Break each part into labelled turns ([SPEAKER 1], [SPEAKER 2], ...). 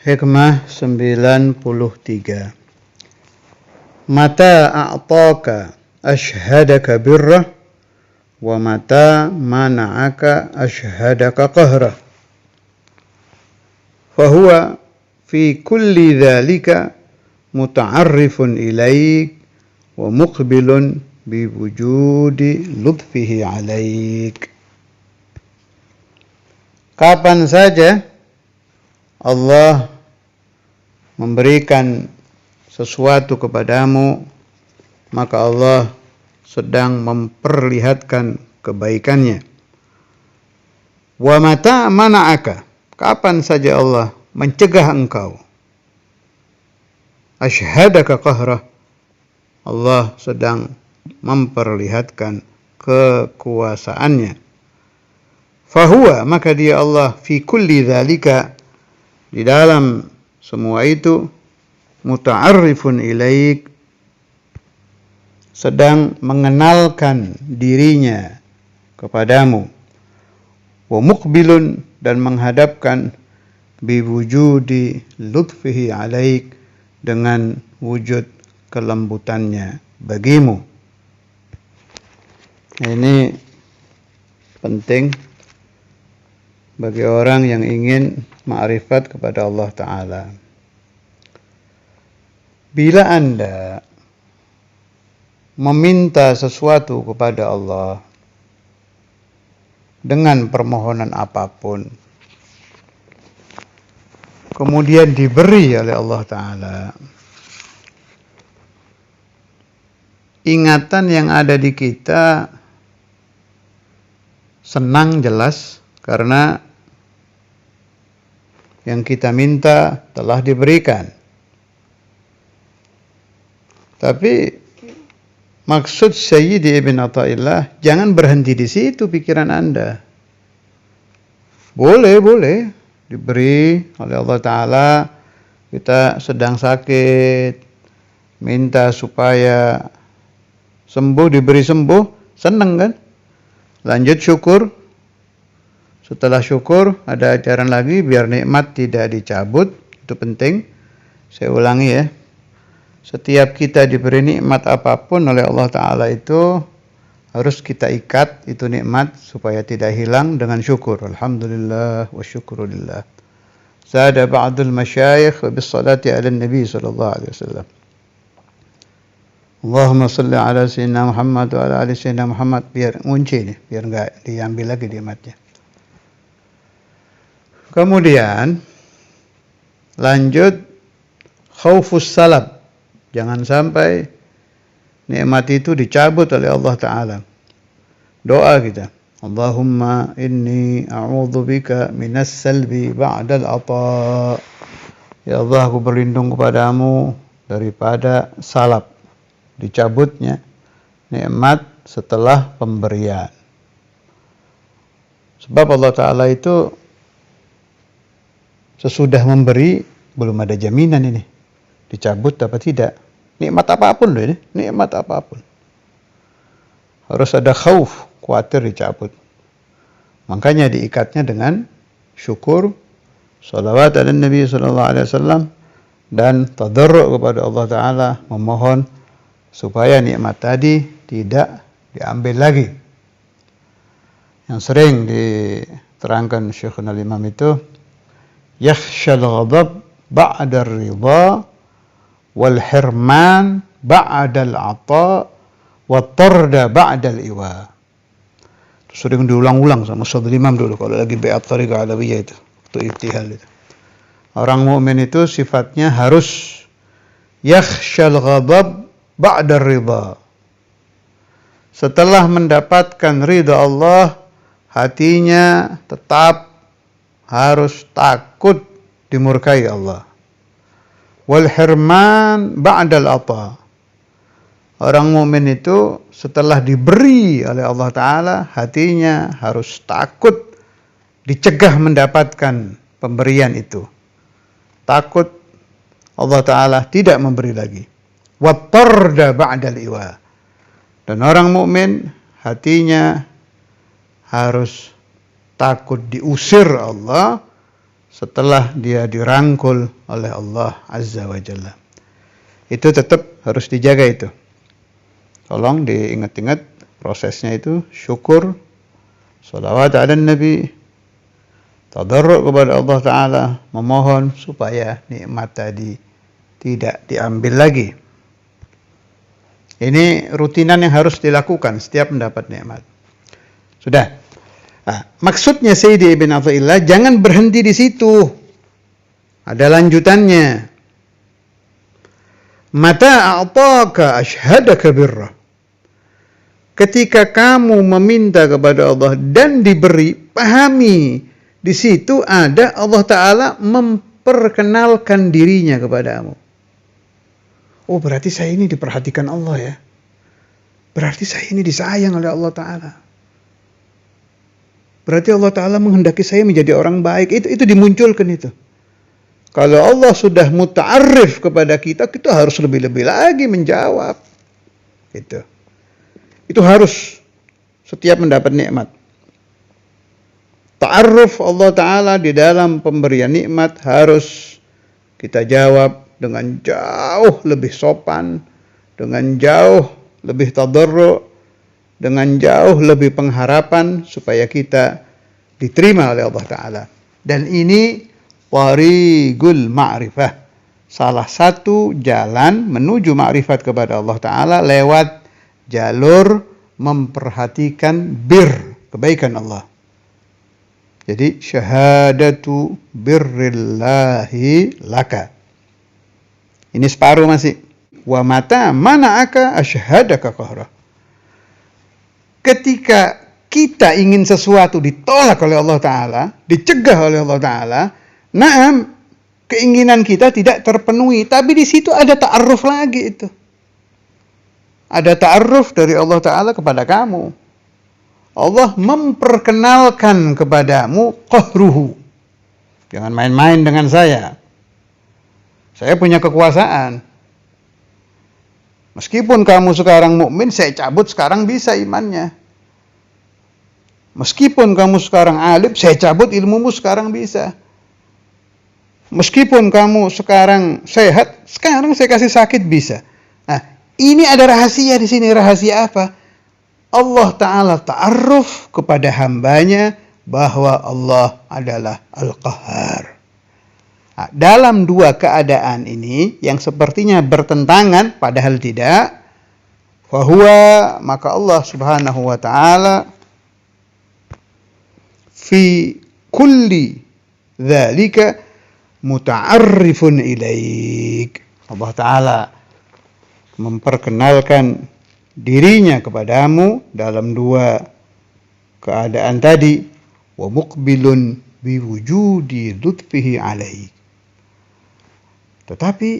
[SPEAKER 1] Hikmah 93. Mata a'taka ashhadaka birrah wa mata mana'aka ashhadaka qahrah. Fahuwa fi kulli dhalika muta'arrifun ilaik wa muqbilun biwujudi lutfihi alaik. Kapan saja Allah memberikan sesuatu kepadamu, maka Allah sedang memperlihatkan kebaikannya. Wa mata mana'aka, kapan saja Allah mencegah engkau, ashhadaka qahrah, Allah sedang memperlihatkan kekuasaannya. Fahuwa, maka dia Allah, fi kulli dzalika, di dalam semua itu, muta'arrifun ilaik, sedang mengenalkan dirinya kepadamu, wa muqbilun, dan menghadapkan, biwujudi lutfihi alaik, dengan wujud kelembutannya bagimu. Ini penting bagi orang yang ingin ma'rifat kepada Allah Ta'ala. Bila Anda meminta sesuatu kepada Allah dengan permohonan apapun, kemudian diberi oleh Allah Ta'ala, ingatan yang ada di kita senang jelas karena yang kita minta telah diberikan. Tapi maksud Sayyidi Ibn Athaillah, jangan berhenti di situ pikiran Anda. Boleh diberi oleh Allah Ta'ala. Kita sedang sakit, minta supaya sembuh, diberi sembuh, senang kan? Lanjut syukur. Setelah syukur, ada ajaran lagi biar nikmat tidak dicabut. Itu penting. Saya ulangi ya. Setiap kita diberi nikmat apapun oleh Allah Ta'ala itu harus kita ikat itu nikmat supaya tidak hilang dengan syukur. Alhamdulillah wa syukurulillah. Zada ba'dul masyayikh bis salati ala nabi sallallahu alaihi wasallam. Allahumma salli ala sayyidina Muhammad wa ala ali sayyidina Muhammad. Biar ngunci nih, biar enggak diambil lagi nikmatnya. Kemudian lanjut khaufus salab. Jangan sampai nikmat itu dicabut oleh Allah Ta'ala. Doa kita, Allahumma inni a'udzubika minas salbi ba'dal ata. Ya Allah, aku berlindung kepadamu daripada salab, dicabutnya nikmat setelah pemberian. Sebab Allah Ta'ala itu sesudah memberi belum ada jaminan ini dicabut apa tidak. Nikmat apapun loh ini, nikmat apapun. Harus ada khauf, khawatir dicabut. Makanya diikatnya dengan syukur, salawat ala Nabi sallallahu alaihi wasallam, dan tadarru' kepada Allah Ta'ala, memohon supaya nikmat tadi tidak diambil lagi. Yang sering diterangkan Syekhul Imam itu, yakhshal ghadab ba'da ridha wal hirman ba'da al-ata wa tarda ba'da al-iwa. Itu sering diulang-ulang sama Ustaz Imam dulu kalau lagi bai'at thariqah alawiyah itu, untuk ibtihal itu. Orang mukmin itu sifatnya harus yakhshal ghadab ba'da ridha. Setelah mendapatkan ridha Allah, hatinya tetap harus takut dimurkai Allah. Wal hirman ba'dal ata. Orang mukmin itu setelah diberi oleh Allah Ta'ala, hatinya harus takut dicegah mendapatkan pemberian itu. Takut Allah Ta'ala tidak memberi lagi. Wattarda ba'dal iwa. Dan orang mukmin hatinya harus takut diusir Allah setelah dia dirangkul oleh Allah Azza wa Jalla. Itu tetap harus dijaga itu. Tolong diingat-ingat prosesnya itu, syukur, sholawat ala Nabi, tadarruk kepada Allah Ta'ala, memohon supaya nikmat tadi tidak diambil lagi. Ini rutinan yang harus dilakukan setiap mendapat nikmat. Sudah. Maksudnya Sayyidi Ibn Athaillah jangan berhenti di situ. Ada lanjutannya. Mata a'taka ashhadaka birra. Ketika kamu meminta kepada Allah dan diberi, pahami di situ ada Allah Ta'ala memperkenalkan dirinya kepadamu. Oh, berarti saya ini diperhatikan Allah ya. Berarti saya ini disayang oleh Allah Ta'ala. Berarti Allah Ta'ala menghendaki saya menjadi orang baik. Itu dimunculkan itu. Kalau Allah sudah muta'arrif kepada kita, kita harus lebih-lebih lagi menjawab. Itu harus setiap mendapat nikmat. Ta'arruf Allah Ta'ala di dalam pemberian nikmat harus kita jawab dengan jauh lebih sopan, dengan jauh lebih tadarru', dengan jauh lebih pengharapan supaya kita diterima oleh Allah Ta'ala. Dan ini warigul ma'rifah. Salah satu jalan menuju ma'rifat kepada Allah Ta'ala lewat jalur memperhatikan kebaikan Allah. Jadi syahadatu birrillahi laka. Ini separuh masih. Wa mata mana'aka asyhadaka qahra. Ketika kita ingin sesuatu ditolak oleh Allah Ta'ala, dicegah oleh Allah Ta'ala, naam, keinginan kita tidak terpenuhi. Tapi di situ ada ta'arruf lagi itu. Ada ta'arruf dari Allah Ta'ala kepada kamu. Allah memperkenalkan kepadamu qahruhu. Jangan main-main dengan saya. Saya punya kekuasaan. Meskipun kamu sekarang mukmin, saya cabut sekarang bisa imannya. Meskipun kamu sekarang alim, saya cabut ilmumu sekarang bisa. Meskipun kamu sekarang sehat, sekarang saya kasih sakit bisa. Nah, ini ada rahasia di sini. Rahasia apa? Allah Ta'ala ta'arruf kepada hambanya bahwa Allah adalah Al-Qahhar. Nah, dalam dua keadaan ini yang sepertinya bertentangan padahal tidak, fahuwa, maka Allah Subhanahu wa Ta'ala fi kulli dzalika muta'arrifun ilaik. Allah Ta'ala memperkenalkan dirinya kepadamu dalam dua keadaan tadi, wa muqbilun biwujudi lutfihi alaik. Tetapi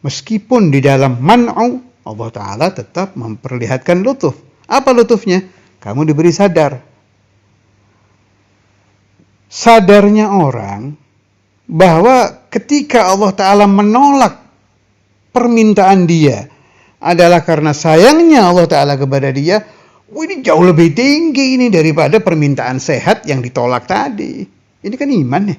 [SPEAKER 1] meskipun di dalam man'u, Allah Ta'ala tetap memperlihatkan lutuf. Apa lutufnya? Kamu diberi sadar. Sadarnya orang bahwa ketika Allah Ta'ala menolak permintaan dia adalah karena sayangnya Allah Ta'ala kepada dia, ini jauh lebih tinggi ini daripada permintaan sehat yang ditolak tadi. Ini kan iman ya.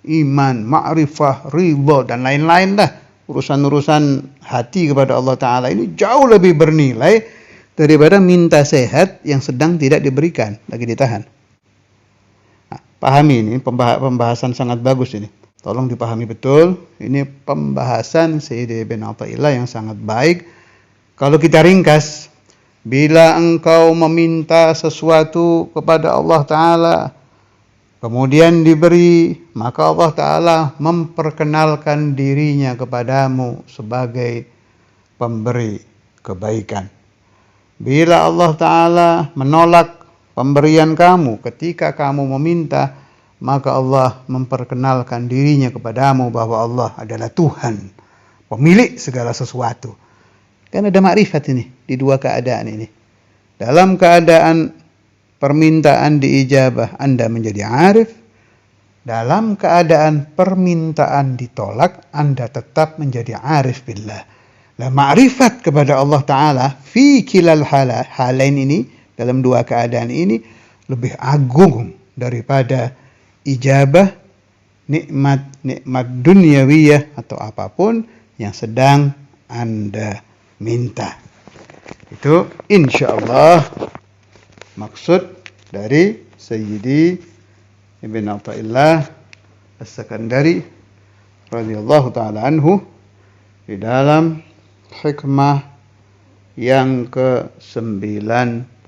[SPEAKER 1] Iman, ma'rifah, ridha, dan lain-lain lah. Urusan-urusan hati kepada Allah Ta'ala ini jauh lebih bernilai daripada minta sehat yang sedang tidak diberikan, lagi ditahan. Nah, pahami ini, pembahasan sangat bagus ini. Tolong dipahami betul. Ini pembahasan Sayyidi Ibn Athaillah yang sangat baik. Kalau kita ringkas, bila engkau meminta sesuatu kepada Allah Ta'ala, kemudian diberi, maka Allah Ta'ala memperkenalkan dirinya kepadamu sebagai pemberi kebaikan. Bila Allah Ta'ala menolak pemberian kamu ketika kamu meminta, maka Allah memperkenalkan dirinya kepadamu bahwa Allah adalah Tuhan, pemilik segala sesuatu. Kan ada makrifat ini di dua keadaan ini. Dalam keadaan permintaan diijabah, Anda menjadi arif. Dalam keadaan permintaan ditolak, Anda tetap menjadi arif billah. Nah, ma'rifat kepada Allah Ta'ala fi kilal halain ini, dalam dua keadaan ini, lebih agung daripada ijabah nikmat duniawiyah atau apapun yang sedang Anda minta. Itu insyaallah maksud dari Sayyidi Ibn Athaillah As-Sakandari radhiyallahu taala anhu di dalam hikmah yang ke-93.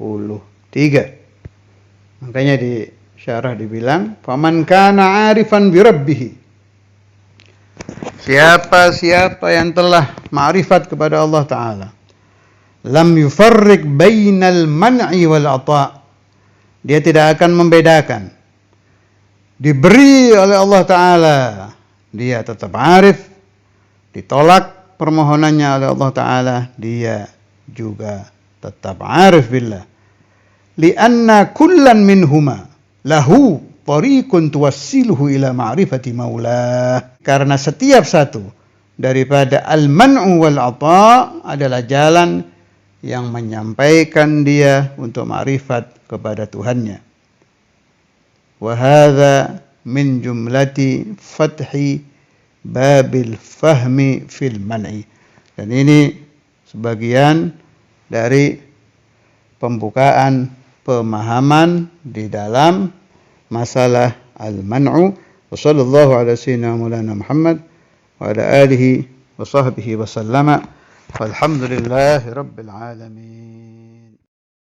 [SPEAKER 1] Makanya di syarah dibilang, "Faman kana 'arifan bi rabbih." Siapa yang telah ma'rifat kepada Allah Ta'ala, lam yufarriq bainal man'i wal 'ata'. Dia tidak akan membedakan. Diberi oleh Allah Ta'ala, dia tetap arif. Ditolak permohonannya oleh Allah Ta'ala, dia juga tetap arif billah. Lianna kullan minhuma lahu tariqun tuwassiluhu ila ma'rifati maulah. Karena setiap satu daripada al-man'u wal 'ata' adalah jalan yang menyampaikan dia untuk ma'rifat kepada Tuhannya. Wa hadza min jumlati fathi babil fahmi fil man'i. Dan ini sebagian dari pembukaan pemahaman di dalam masalah al-man'u. Wa sallallahu ala sayyidina Maulana Muhammad wa ala alihi wa sahbihi wa sallama. Walhamdulillahi rabbil alamin.